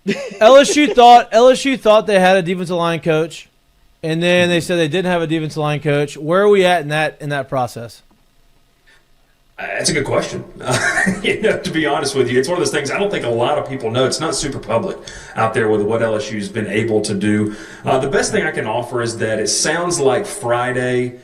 LSU thought they had a defensive line coach, and then they said they didn't have a defensive line coach. Where are we at in that process? That's a good question. To be honest with you, it's one of those things I don't think a lot of people know. It's not super public out there with what LSU's been able to do. The best thing I can offer is that it sounds like Friday,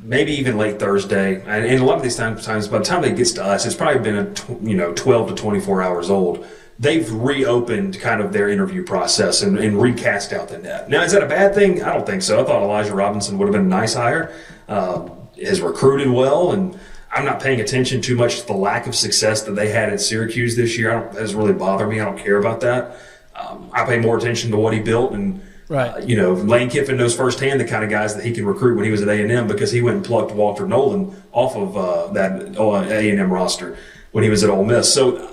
maybe even late Thursday, and a lot of these times by the time it gets to us, it's probably been 12 to 24 hours old. They've reopened kind of their interview process and recast out the net. Now, is that a bad thing? I don't think so. I thought Elijah Robinson would have been a nice hire. Has recruited well, and I'm not paying attention too much to the lack of success that they had at Syracuse this year. It doesn't really bother me. I don't care about that. I pay more attention to what he built, and right. Lane Kiffin knows firsthand the kind of guys that he can recruit when he was at A&M, because he went and plucked Walter Nolan off of that A&M roster when he was at Ole Miss. So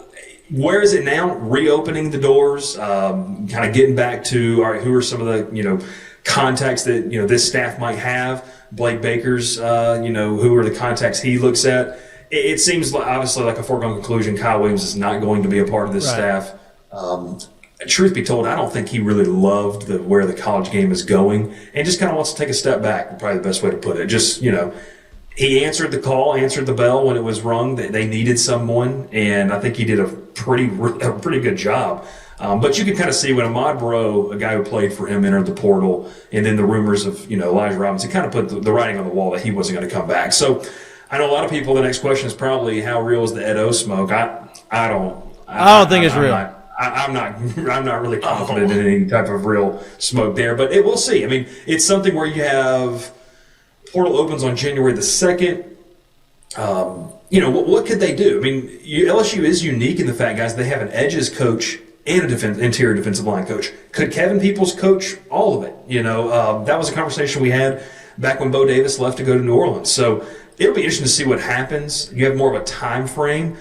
where is it now? Reopening the doors, kind of getting back to, all right, who are some of the contacts that this staff might have? Blake Baker's, who are the contacts he looks at? It seems obviously like a foregone conclusion. Kyle Williams is not going to be a part of this staff. Truth be told, I don't think he really loved where the college game is going, and just kind of wants to take a step back. Probably the best way to put it. Just he answered the call, answered the bell when it was rung. That they needed someone, and I think he did a pretty good job. But you can kind of see when Ahmad Bro, a guy who played for him, entered the portal, and then the rumors of Elijah Robinson kind of put the writing on the wall that he wasn't going to come back. So I know a lot of people. The next question is probably, how real is the Ed O smoke? I don't think it's real. I'm not really confident in any type of real smoke there, but we'll see. I mean, it's something where you have portal opens on January the 2nd. What could they do? I mean, LSU is unique in the fact, guys, they have an edges coach and interior defensive line coach. Could Kevin Peoples coach all of it? That was a conversation we had back when Bo Davis left to go to New Orleans. So it'll be interesting to see what happens. You have more of a time frame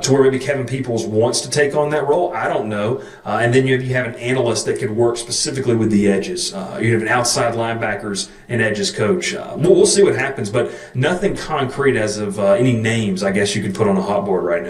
to where maybe Kevin Peoples wants to take on that role. I don't know. And then you have an analyst that could work specifically with the edges. You have an outside linebackers and edges coach. We'll see what happens, but nothing concrete as of any names, I guess, you could put on a hot board right now.